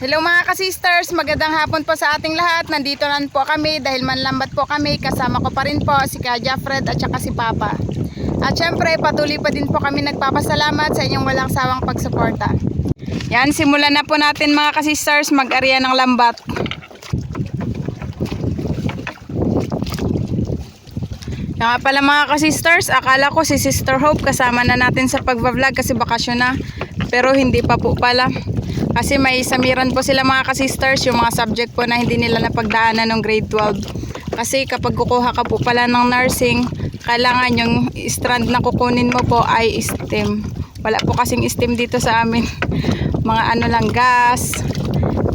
Hello mga ka-sisters, magandang hapon po sa ating lahat. Nandito na po kami dahil manlambat po kami. Kasama ko pa rin po si Kuya Fred at saka si Papa. At syempre patuloy pa din po kami nagpapasalamat sa inyong walang sawang pagsuporta. Yan, simulan na po natin mga ka-sisters mag-arya ng lambat. Yan nga pala mga ka-sisters, akala ko si Sister Hope kasama na natin sa pagbablog kasi bakasyon na. Pero hindi pa po pala. Kasi may samiran po sila mga ka-sisters, yung mga subject po na hindi nila napagdaanan ng grade 12. Kasi kapag kukuha ka po pala ng nursing, kailangan yung strand na kukunin mo po ay STEM. Wala po kasing STEM dito sa amin. Mga ano lang, gas,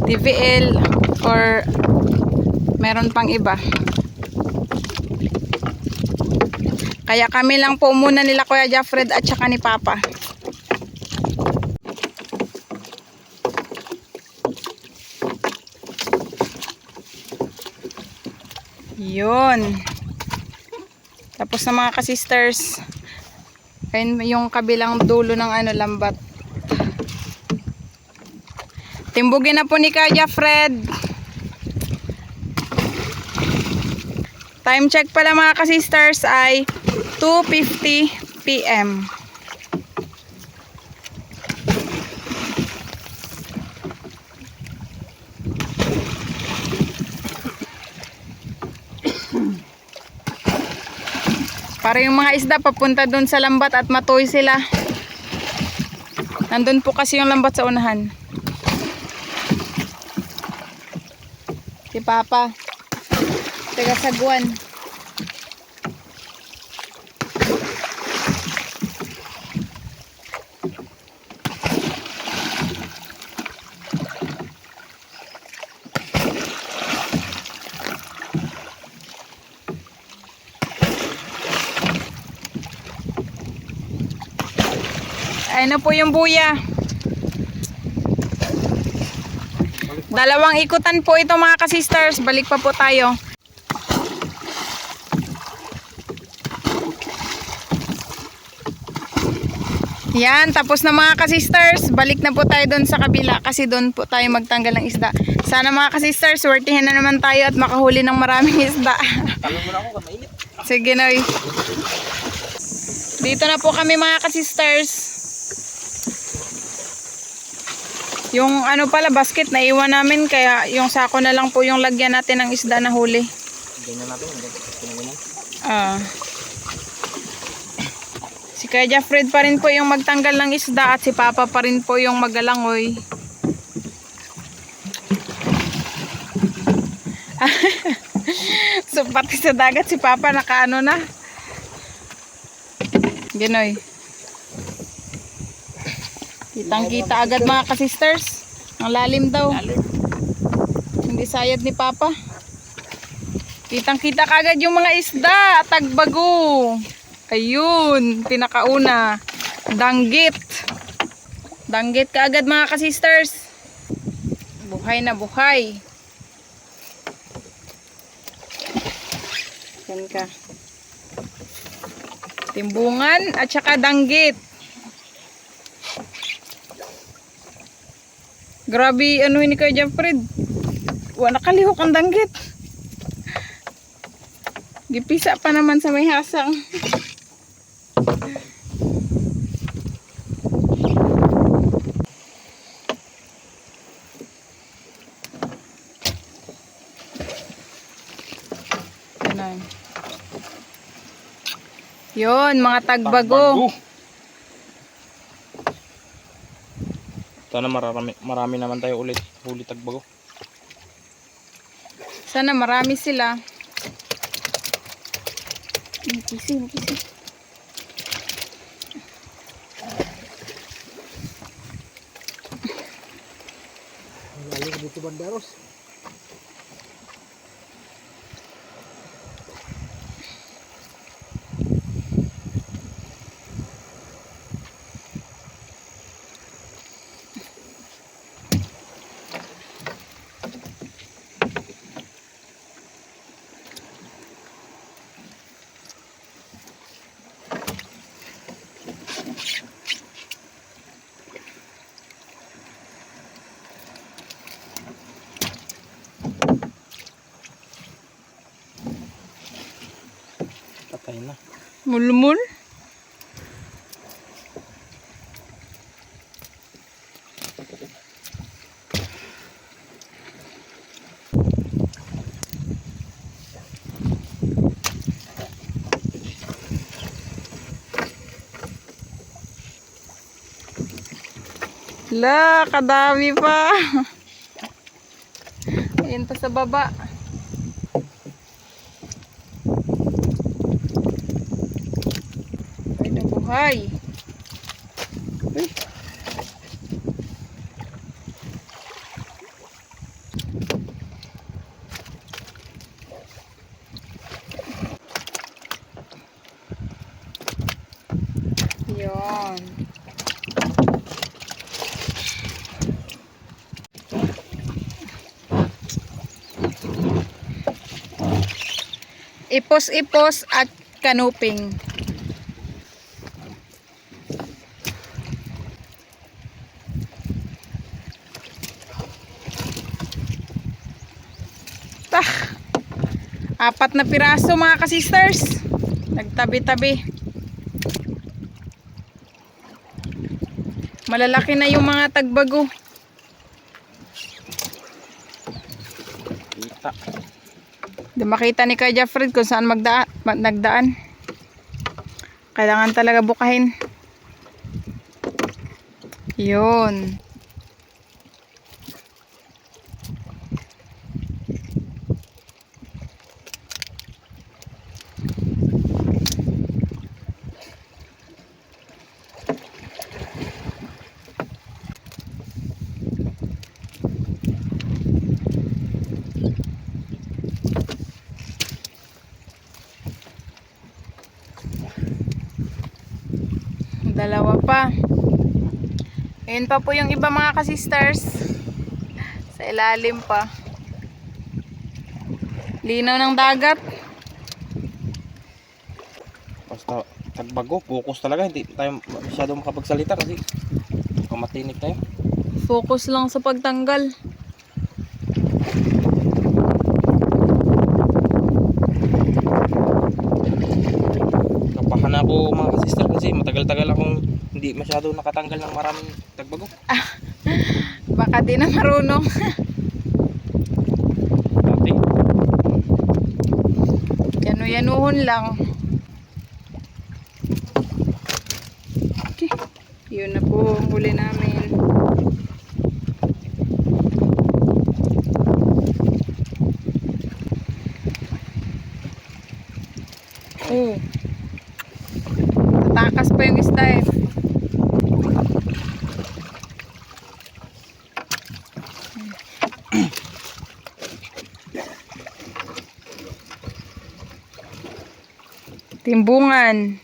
TVL, or meron pang iba. Kaya kami lang po muna nila Kuya Fred at saka ni Papa. Yun. Tapos na mga ka-sisters. Ayun yung kabilang dulo ng ano lambat. Timbugin na po ni Kuya Fred. Time check pala mga ka-sisters ay 2:50 PM. Para yung mga isda papunta doon sa lambat at matoy sila. Nandun po kasi yung lambat sa unahan. Si Papa taga Saguan. Ayun na po yung buya. Dalawang ikutan po ito mga ka-sisters. Balik pa po tayo. Yan, tapos na mga ka-sisters. Balik na po tayo doon sa kabila kasi doon po tayo magtanggal ng isda. Sana mga ka-sisters, swertihin na naman tayo at makahuli ng maraming isda. Tanong mo na ako kung mainit. Sige Noy. Dito na po kami mga ka-sisters. Yung ano pala basket na iwan namin kaya yung sako na lang po yung lagyan natin ng isda na huli. Ganyan natin. Si Kuya Fred pa rin po yung magtanggal ng isda at si Papa pa rin po yung magalangoy. So pati sa dagat si Papa nakaano na. Ginoy. Kitang kita agad mga ka-sisters. Ang lalim daw. Hindi sayad ni Papa. Kitang kita kagad yung mga isda. Tagbago. Ayun. Pinakauna. Danggit. Danggit kaagad mga ka-sisters. Buhay na buhay. Yan ka. Timbungan at saka danggit. Grabe, ano ini Kuya Fred? Wala nakalihok ang danggit. Gipisa pa naman sa may hasang. Ganun. Yun, mga tagbago. Sana marami naman tayo ulit huli tagbago. Sana marami sila. Kisi. Lalo dito bandaros. Mulmul. La, kadami pa. Ayan pa sa baba. Ay, nabuhay. Uy. Yan. Ipos-ipos at kanuping. Tah! 4 na piraso mga ka-sisters. Nagtabi-tabi. Malalaki na yung mga tagbago. Kita. Di makita ni Kuya Jeffred kung saan nagdaan. Kailangan talaga bukahin. Yun. Dalawa pa. Ayun pa po yung iba mga ka-sisters. Sa ilalim pa. Linaw ng dagat. Basta tagbago, focus talaga. Hindi tayo masyadong makapagsalita kasi matinig tayo. Focus lang sa pagtanggal. Kapahan ako mga ka-sister kasi matagal-tagal akong hindi masyado nakatanggal ng maraming tagbago. Baka di na marunong. Dati. Yanu-yanuhon lang. Okay. Yun na po ang huli namin. Oh. Tatakas pa yung isda eh. Timbungan.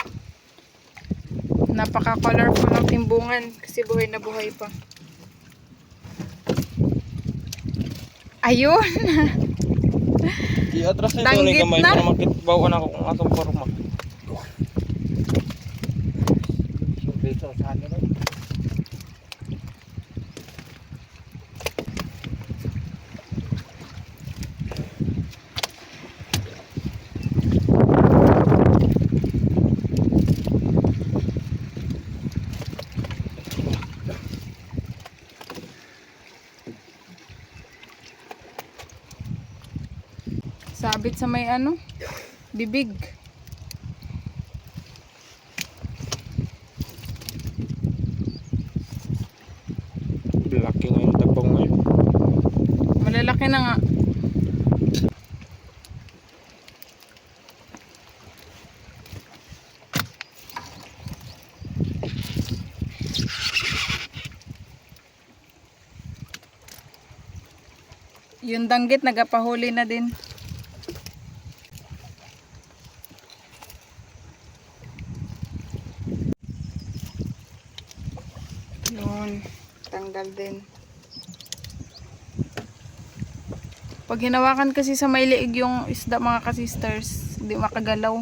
Napaka-colorful ng timbungan kasi buhay na buhay pa. Ayun. I-atras nito Danggit ni kamay na. para makitbawan ako kung asong paruma. Dito sa akin. Sabit sa may ano, bibig. Laki ngayon tagbang ngayon. Malalaki na nga. Yung danggit nagapahuli na din. Yun, tanggal din. Pag hinawakan kasi sa may liig yung isda mga ka-sisters, hindi makagalaw.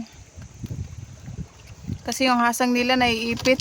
Kasi yung hasang nila naiipit.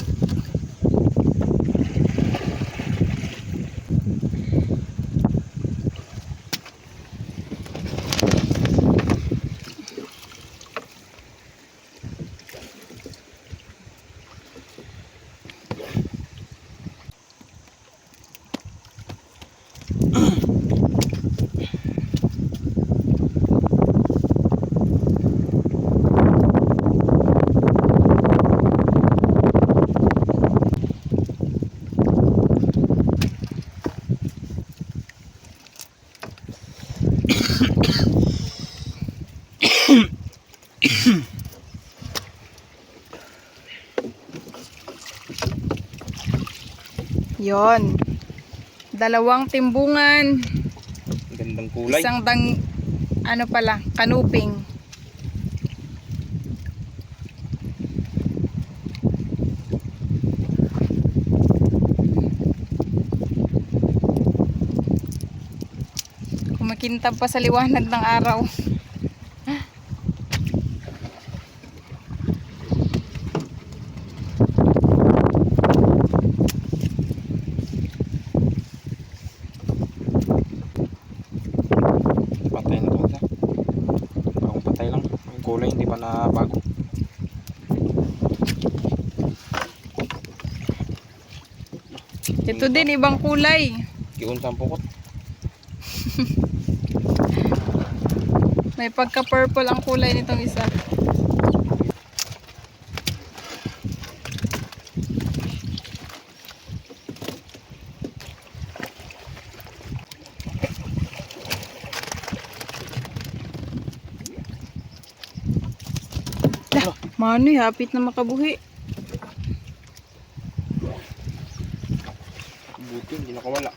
Yon. Dalawang timbungan. Gandang kulay. Isang ano pala, kanuping. Kumakintab pa sa liwanag ng araw. Patay na to isa. Parang patay lang. Yung kulay hindi pa na bago. Ito din, ibang kulay. Kiun sa pukot. May pagka-purple ang kulay nitong isa. Dah, manoy, hapit na makabuhi. Buti, hindi nakawala.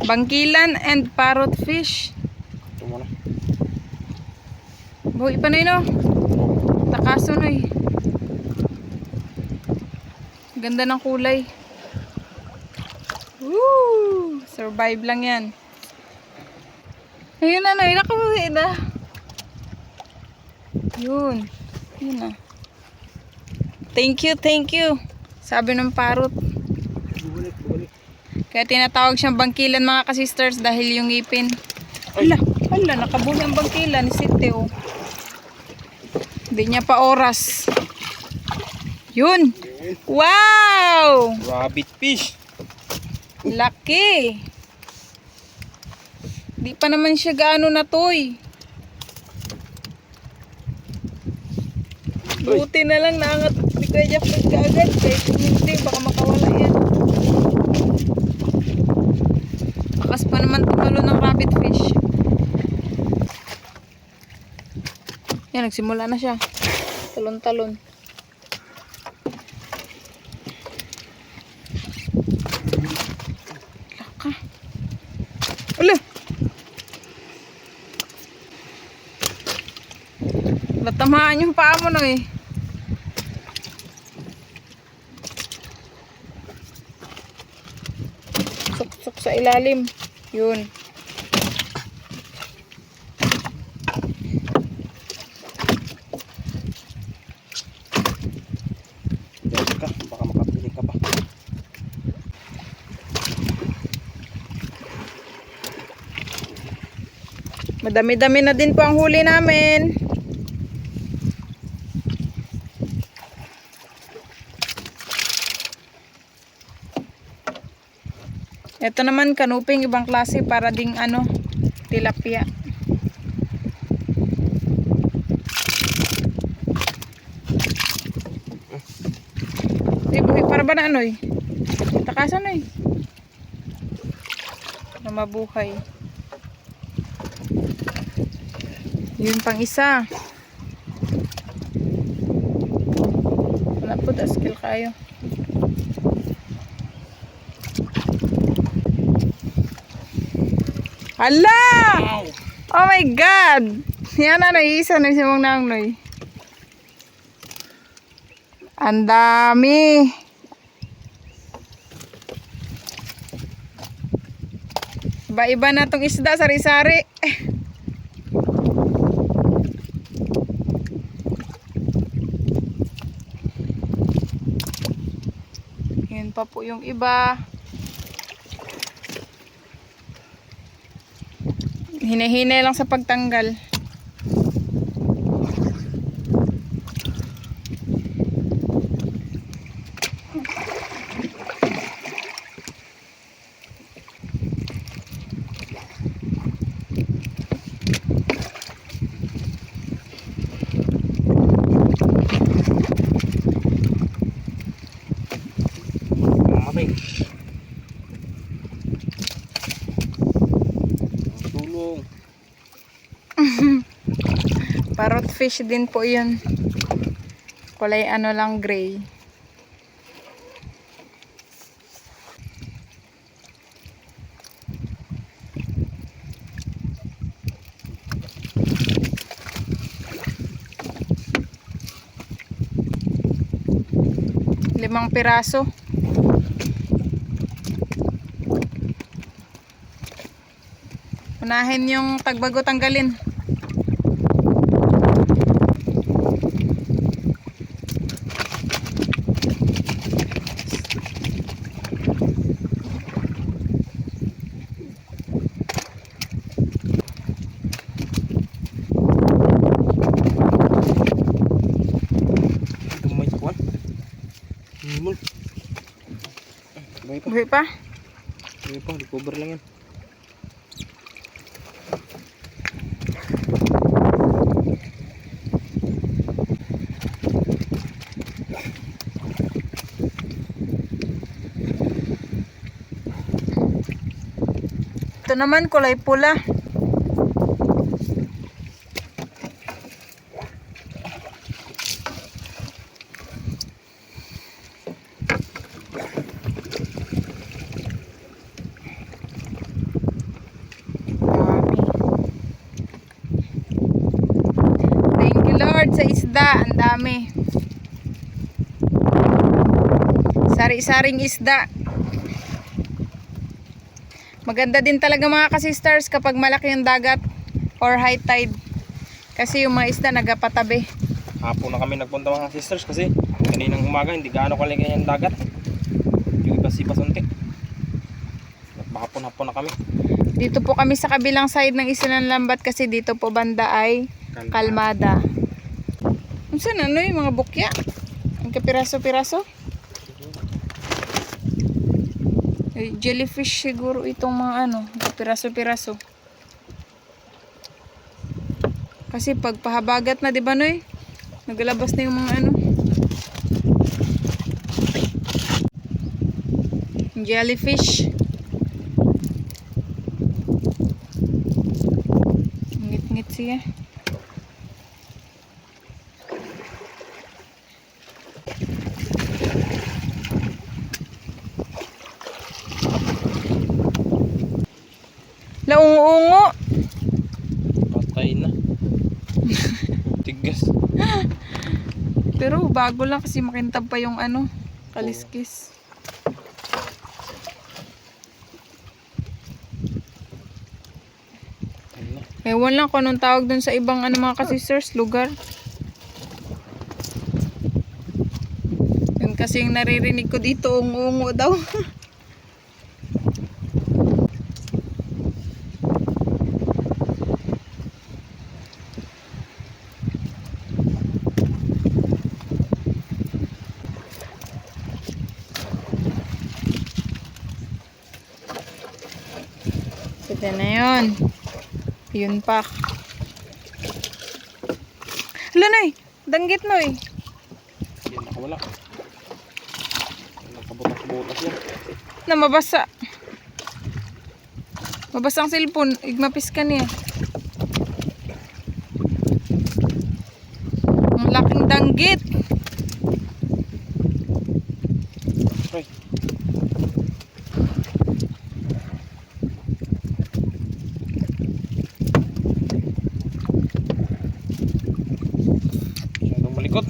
Bangkilan and parrot fish. Ito muna. Buhi pa na yun, oh. Takaso na eh. Ganda ng kulay. Woo! Survive lang yan. Ayun na, nakabuhi na. Yun. Yun na. Thank you, thank you. Sabi ng parrot. Bumalik. Kaya tinatawag siyang bangkilan mga kasisters dahil yung ngipin. Hala, nakabuhi ang bangkilan ni Sinte, oh. Hindi niya pa oras. Yun. Wow! Rabbit fish. Laki. Di pa naman siya gaano natoy. Buti na lang naangat ni Kuya Jeff agad. Kahit hindi, baka makawala yan. Lakas pa naman tumalo ng rabbit fish. Yan, nagsimula na siya. Talon-talon. Laka. Ula! Natamaan yung paa mo na eh. Suksok sa ilalim. Yun. Diyan ka, baka makapili ka pa. Madami-dami na din po ang huli namin. Ito naman kanuping ibang klase para ding ano, tilapia. Buhi para ba na ano eh? Takasan eh. Na mabuhay. Yun pang isa. Wala po skill kayo. Hala! Wow! Oh my God! Yan na, isa na simong nangnoy. Ang dami! Iba-iba na tong isda, sari-sari. Yan pa po yung iba. Hine-hine lang sa pagtanggal. Mamatay. Tulong. Parrot fish din po yun. Kulay ano lang, gray. Limang piraso. Unahin yung tagbago tanggalin. Gamay sa kuwan. Himol. Buhay pa. Buhay pa. Buhay pa. Recover lang yan. Ito naman kulay pula. Thank you Lord sa isda, ang dami. Sari-saring isda. Maganda din talaga mga kasisters kapag malaki yung dagat or high tide. Kasi yung mga isda nagapatabi. Hapon na kami nagpunta mga sisters kasi kaninang umaga hindi gaano kalagay yung dagat. Yung iba-ibas unti. Hapon-hapon na kami. Dito po kami sa kabilang side ng Isilan Lambat kasi dito po banda ay kalmada. Saan ano yung mga bukya? Ang kapiraso-piraso? Jellyfish siguro itong mga ano, kapiraso-piraso. Kasi pag pahabagat na, di ba Noy? Naglalabas na yung mga ano. Jellyfish. Ngit-ngit siya. Laungo-ungo. Patay na. Tigas. Pero bago lang kasi makintab pa yung ano, kaliskis. Ewan lang kung anong tawag dun sa ibang ano mga kasisters, lugar. Yun kasi yung naririnig ko dito, ungo daw. Pwede na yun. Yun pa. Hala Noy, danggit Noy. Yan nakawala. Nakabutas-butas yan. Na mabasa. Mabasa ang cellphone. Igmapis ka niya. Ang laking danggit. Ay. Masyadong malikot.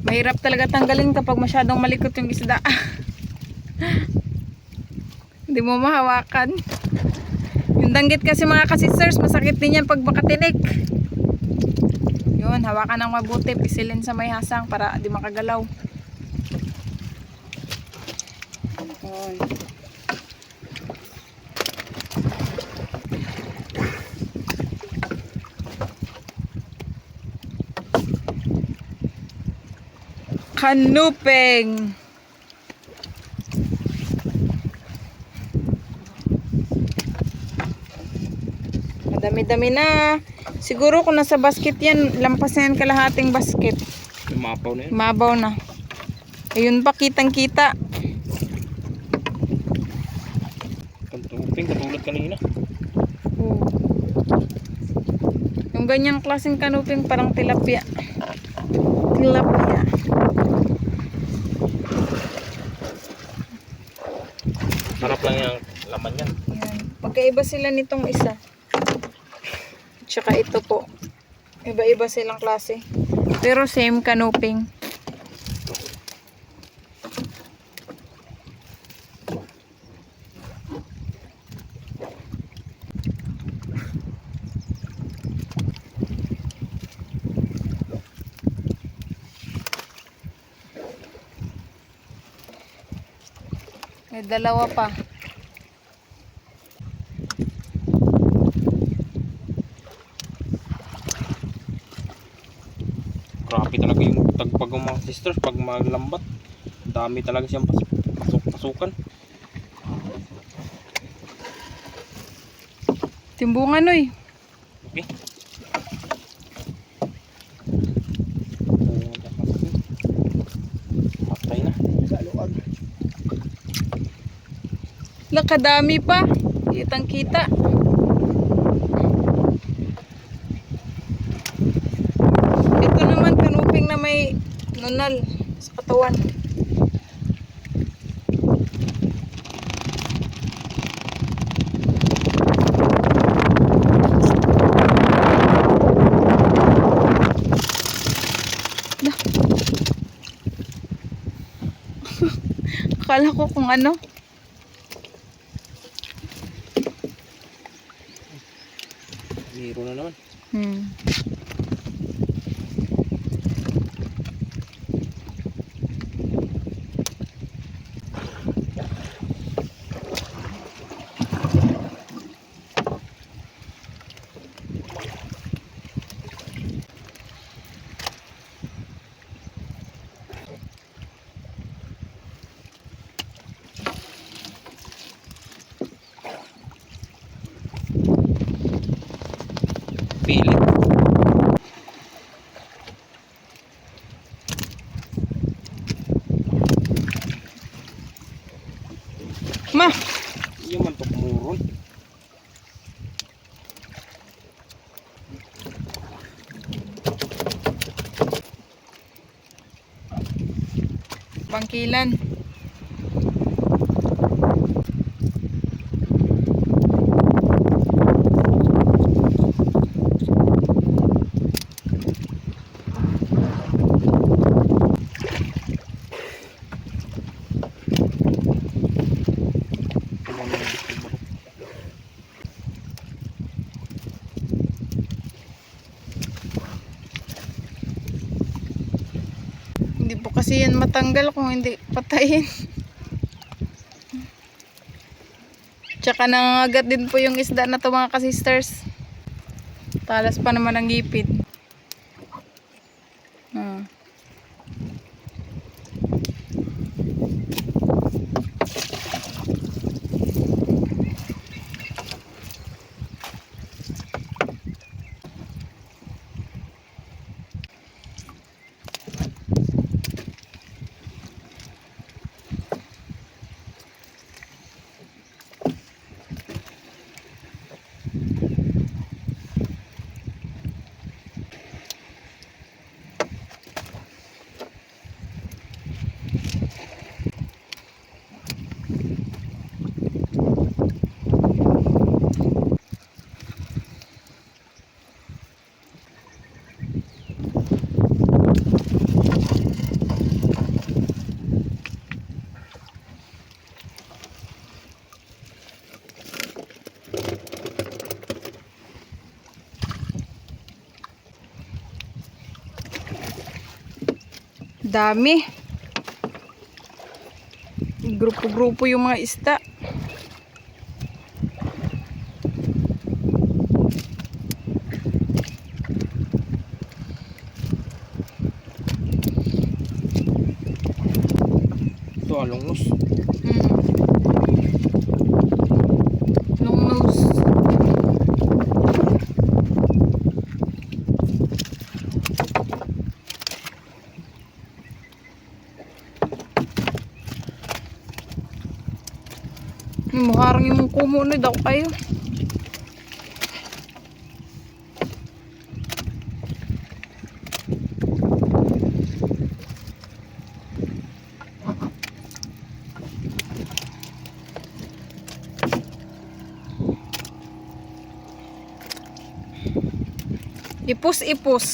Mahirap talaga tanggalin kapag masyadong malikot yung isda. Hindi mo mahawakan. Yung danggit kasi mga kasisters, masakit din yan pag makatinik. Yun, hawakan ng mabuti. Pisilin sa may hasang para di makagalaw. Yun. Kanupeng. Madami-dami na. Siguro kung nasa basket yan, lampas na yan kalahating basket. Lumapaw na yan. Mabaw na. Ayun pa, kitang-kita. Kantuping, katulad kanina. Yung Yung ganyang klaseng kanuping parang tilapia. Tilapia. Sarap lang yung laman yan. Yan. Magkaiba sila nitong isa. Tsaka ito po. Iba-iba silang klase. Pero same kanuping. May dalawa pa. Grabe talaga yung tagpag ng mga sisters pag maglambat. Dami talaga siyang pasukan. Timbungan oy. Okay. Patay na. Nakadami pa. Kitang kita. Ito naman kanuping na may nunal sa katawan. Dah. Akala ko kung ano. Zero na naman. Pilit. Ma, Iya man to kumuron. bangkilan. Hindi po kasi yan matanggal kung hindi patayin. Tsaka nangangagat din po yung isda na to mga ka-sisters. Talas pa naman ang gipid. Dami. Grupo-grupo yung mga isda. Ito along nus. Long nose. Muharang yung kumo na daw kayo. Ipus-ipus.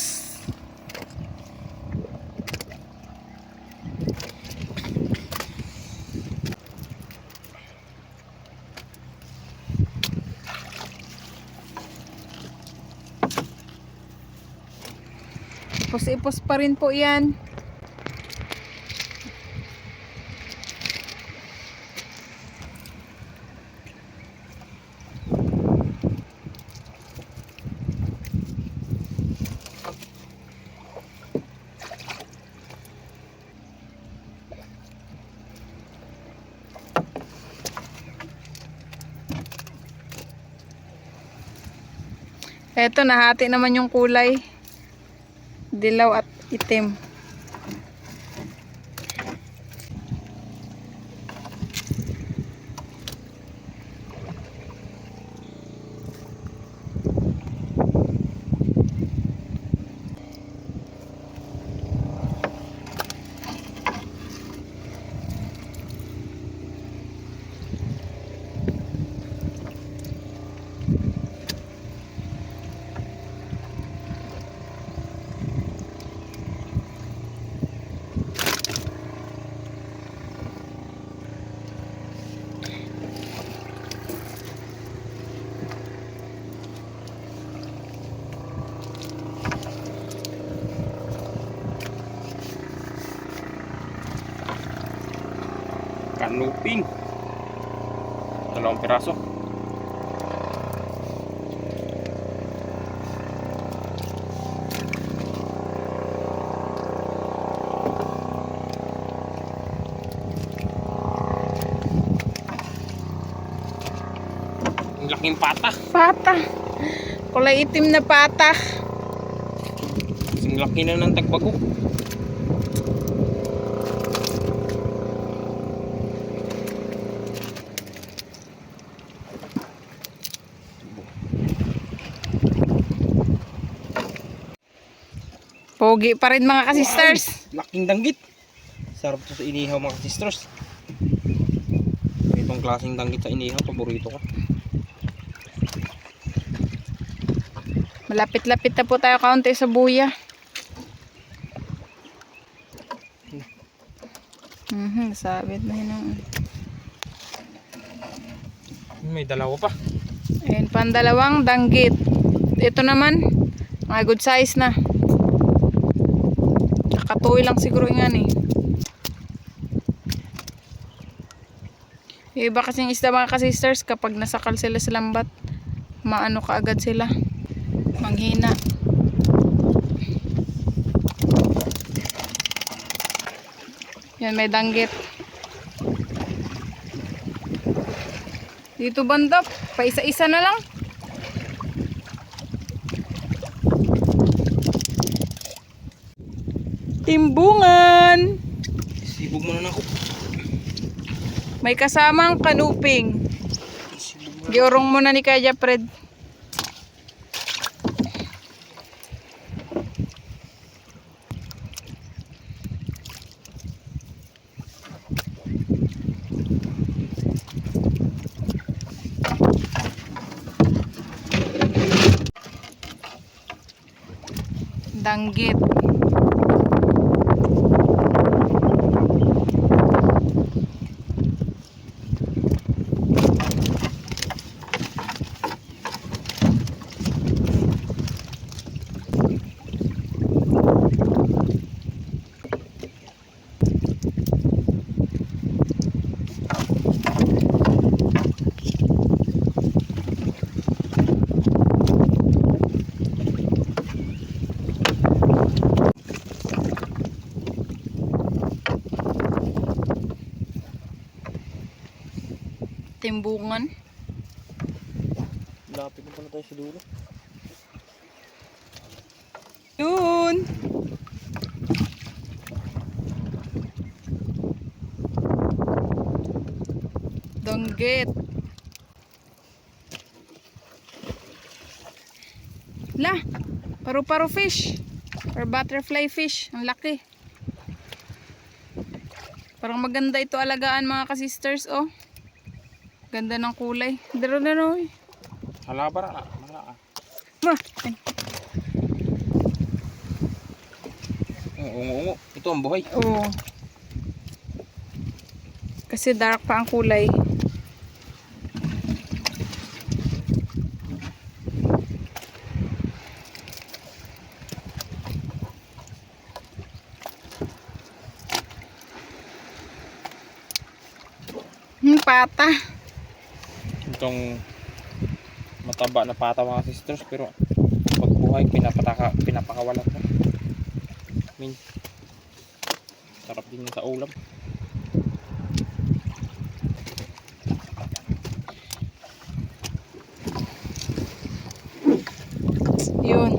Ipus-ipus pa rin po yan. Eto, nahati naman yung kulay. Dilaw at itim. Kanuping. 2 piraso. Ang laking pata. Pata. Kulay itim na pata. Ang laki na ng tagbago. Pogi pa rin mga ka-sisters. Laking danggit. Sarap to sa inihaw mga sisters. Itong klaseng danggit sa inihaw, paborito ko. Malapit-lapit na po tayo kaunti sa buya. Sabit na yun. May dalawa pa. Ayun, pandalawang danggit. Ito naman, mga good size na. Nakatuloy lang siguro yan eh. Yung iba kasing isda mga ka-sisters, kapag nasakal sila sa lambat, maano kaagad sila. Manghina. Yan, may danggit. Dito banda, pa isa-isa na lang. Timbungan. Sibog mo na ako. May kasamang kanuping. Giurong mo na ni Kaya Fred. Danggit. Timbungan. Lapit na pala tayo sa dulo. Yun. Danggit. La, paru-paro fish or butterfly fish. Ang laki. Parang maganda ito alagaan mga ka-sisters, oh. Ganda ng kulay. Daro. Halabara na. Ma. Ungo-ungo. Ito ang buhay. Oo. Kasi dark pa ang kulay. Pata. Itong mataba na pata mga sisters, pero pag buhay pinapakawalan ko. Sarap din yun sa ulam. Yun.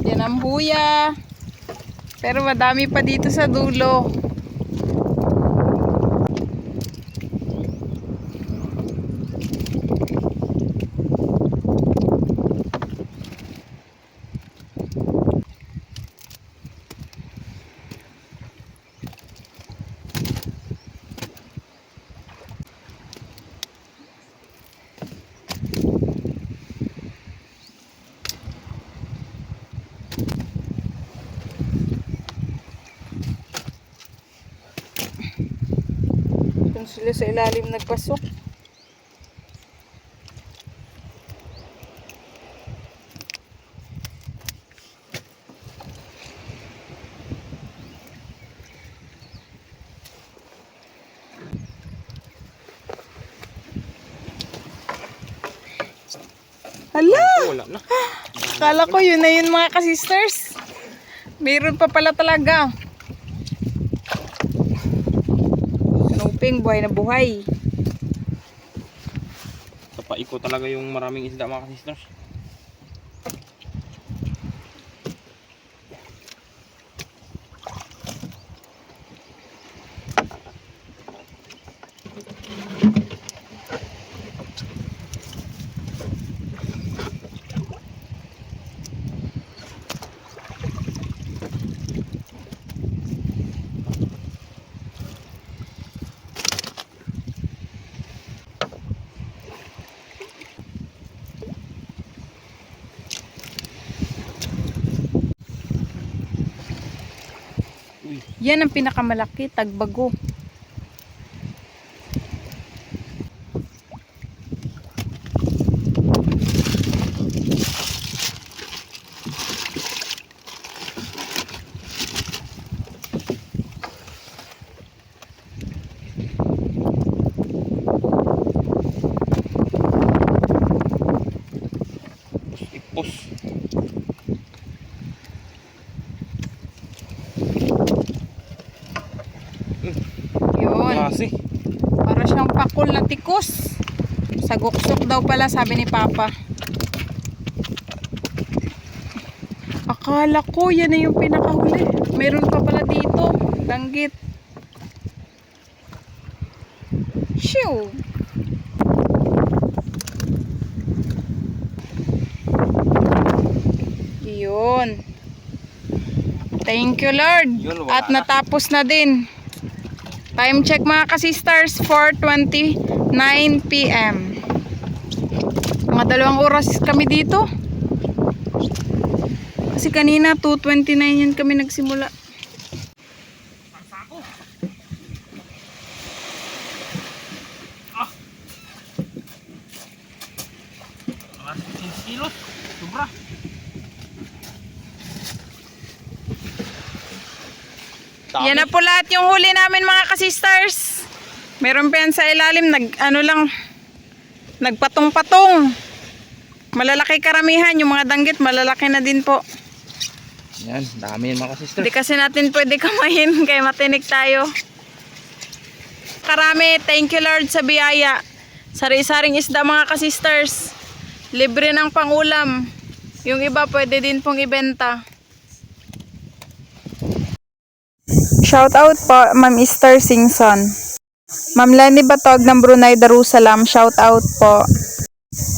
Yan ang buya. Pero madami pa dito sa dulo. Kung sila sa ilalim nagpasok. Hala! Wala na. Kala ko yun na yun mga ka-sisters. Meron pa pala talaga. Kanuping, buhay na buhay. Sa paiko talaga yung maraming isda mga sisters. Yan ang pinakamalaki, tagbago. Ipos. Yun. Klase. Para siyang pakul na tikos. Saguksok daw pala, sabi ni Papa. Akala ko yan na yung pinakahuli. Meron pa pala dito. Danggit. Shoo! Yun. Thank you, Lord. Yun, wala At natapos na din. Time check mga ka-sisters, 4:29 PM. Mga 2 oras kami dito. Kasi kanina 2:29 yan kami nagsimula. Mga 6 kilos. Sobra. Yan na po lahat yung huli namin mga ka-sisters. Meron pa yan sa ilalim, nagpatong-patong. Malalaki karamihan, yung mga danggit malalaki na din po. Yan, dami yan mga sisters. Hindi kasi natin pwede kamayin kaya matinik tayo. Karami, thank you Lord sa biyaya. Sari-saring isda mga ka-sisters. Libre ng pangulam. Yung iba pwede din pong ibenta. Shout out po Ma'am Esther Singson. Ma'am Lenny Batog ng Brunei Darussalam, shout out po.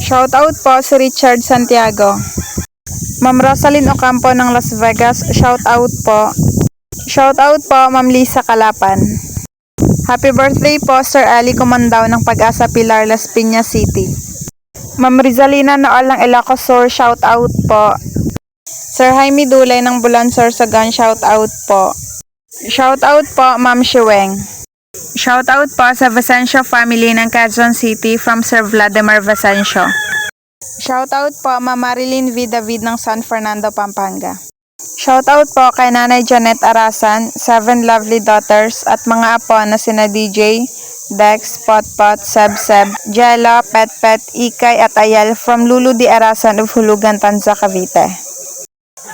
Shout out po si Richard Santiago. Ma'am Rosalyn Ocampo ng Las Vegas, shout out po. Shout out po Ma'am Lisa Kalapan. Happy birthday po Sir Ali Comandao ng Pag-asa Pilar, Las Piñas City. Ma'am Rizalina Nool ng Ilocos Sur, shout out po. Sir Jaime Dulay ng Bulan Sorsogon, shout out po. Shout out po Ma'am Shiweng. Shout out po sa Vicencio family ng Quezon City from Sir Vladimir Vicencio. Shout out po Ma'am Marilyn V. David ng San Fernando, Pampanga. Shout out po kay Nanay Janet Arasan, 7 lovely daughters at mga apo na sina DJ, Dex, Potpot, Seb, Jello, Pet, Ikay at Ayel from Lulu Di Arasan of Hulugan, Tanza, Cavite.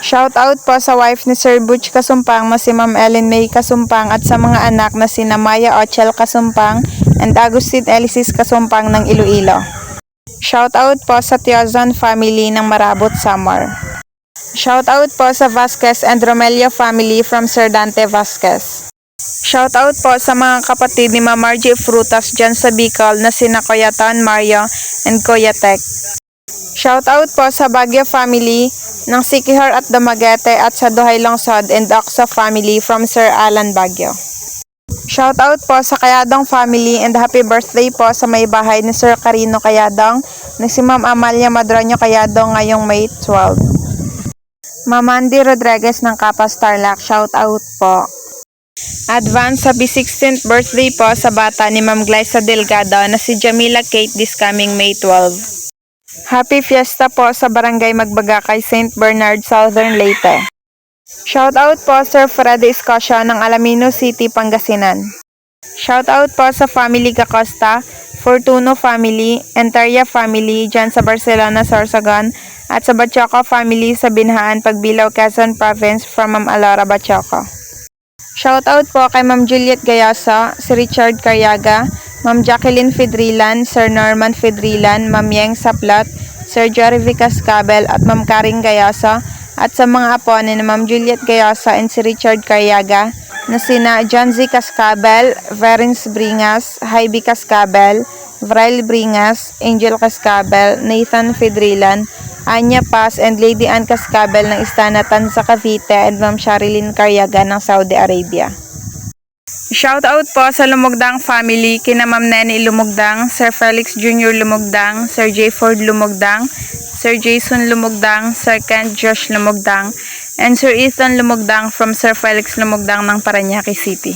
Shout out po sa wife ni Sir Butch Kasumpang na si Ma'am Ellen May Kasumpang at sa mga anak na sina Maya Ochel Kasumpang and Agustin Elisis Kasumpang ng Iloilo. Shout out po sa Tiozon family ng Marabot, Samar. Shout out po sa Vasquez and Romelio family from Sir Dante Vasquez. Shout out po sa mga kapatid ni Ma'am Margie Frutas dyan sa Bicol na sina Kuya Ton Mario and Kuya Tek. Shout out po sa Baguio family ng Sikihor at Dumaguete at sa Duhay Lungsod and Oxa family from Sir Alan Baguio. Shout out po sa Kayadong family and happy birthday po sa may bahay ni Sir Carino Kayadong na si Ma'am Amalia Madronio Kayadong ngayong May 12. Ma'am Andy Rodriguez ng Kapas Tarlac, shout out po. Advance happy 16th birthday po sa bata ni Ma'am Glyza Delgado na si Jamila Kate this coming May 12. Happy Fiesta po sa Barangay Magbagakay, St. Bernard, Southern Leyte. Shout out po Sir Freddy Escocia ng Alamino City, Pangasinan. Shout out po sa Family Gacosta, Fortuno family, Enteria family dyan sa Barcelona, Sorsogon at sa Bachoco family sa Binhaan, Pagbilao, Quezon Province from Ma'am Alora Bachoco. Shout out po kay Ma'am Juliet Gayoso, si Richard Caryaga, Ma'am Jacqueline Fidrilan, Sir Norman Fidrilan, Ma'am Yeng Saplot, Sir Jory Cascabel at Ma'am Karing Gayoso at sa mga apo ni Ma'am Juliet Gayoso and si Richard Caryaga na sina John Z. Cascabel, Verins Bringas, Heidi Cascabel, Vrail Bringas, Angel Cascabel, Nathan Fidrilan, Anya Paz and Lady Ann Cascabel ng Istanatan sa Cavite and Ma'am Sharilyn Caryaga ng Saudi Arabia. Shout out po sa Lumugdang family kina Ma'am Nene Lumugdang, Sir Felix Jr. Lumugdang, Sir J. Ford Lumugdang, Sir Jason Lumugdang, Sir Kent Josh Lumugdang, and Sir Ethan Lumugdang from Sir Felix Lumugdang ng Parañaque City.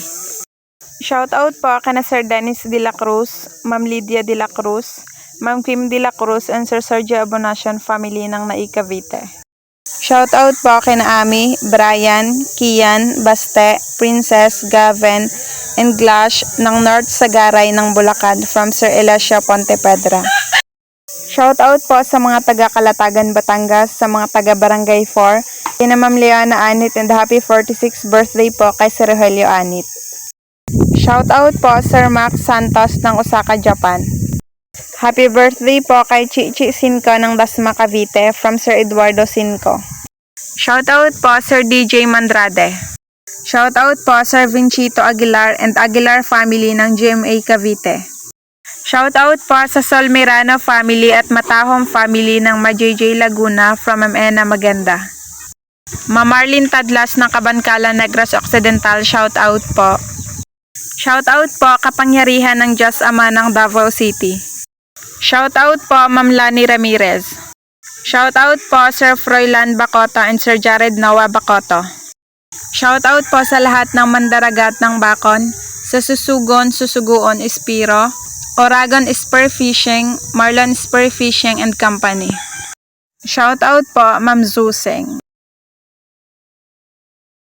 Shout out po kana Sir Dennis De La Cruz, Ma'am Lydia De La Cruz, Ma'am Kim De La Cruz and Sir Sergio Abonacion family ng Nai Cavite. Shout out po kina Ami, Brian, Kian, Baste, Princess, Gavin, and Glash ng North Sagaray ng Bulacan from Sir Elisha Pontepedra. Shout out po sa mga taga Calatagan, Batangas, sa mga taga Barangay 4, kina Ma'am Leona Anit and happy 46th birthday po kay Sir Rogelio Anit. Shout out po Sir Max Santos ng Osaka, Japan. Happy birthday po kay Chichi Sinco ng Dasma, Cavite from Sir Eduardo Sinco. Shout out po Sir DJ Mandrade. Shout out po Sir Vincito Aguilar and Aguilar family ng GMA Cavite. Shout out po sa Solmirano family at Matahom family ng MaJJ Laguna from Ma'am Ena Maganda. Ma'am Marlene Tadlas ng Kabankala, Negros Occidental, shout out po. Shout out po kapangyarihan ng Diyos Ama ng Davao City. Shout out po Ma'am Lani Ramirez. Shout out po Sir Froilan Bacoto and Sir Jared Noah Bacoto. Shout out po sa lahat ng mandaragat ng Bacon, sa Susugon, Susuguon, Espiro, Oragon Spear Fishing, Marlon Spear Fishing and Company. Shout out po Ma'am Zuseng.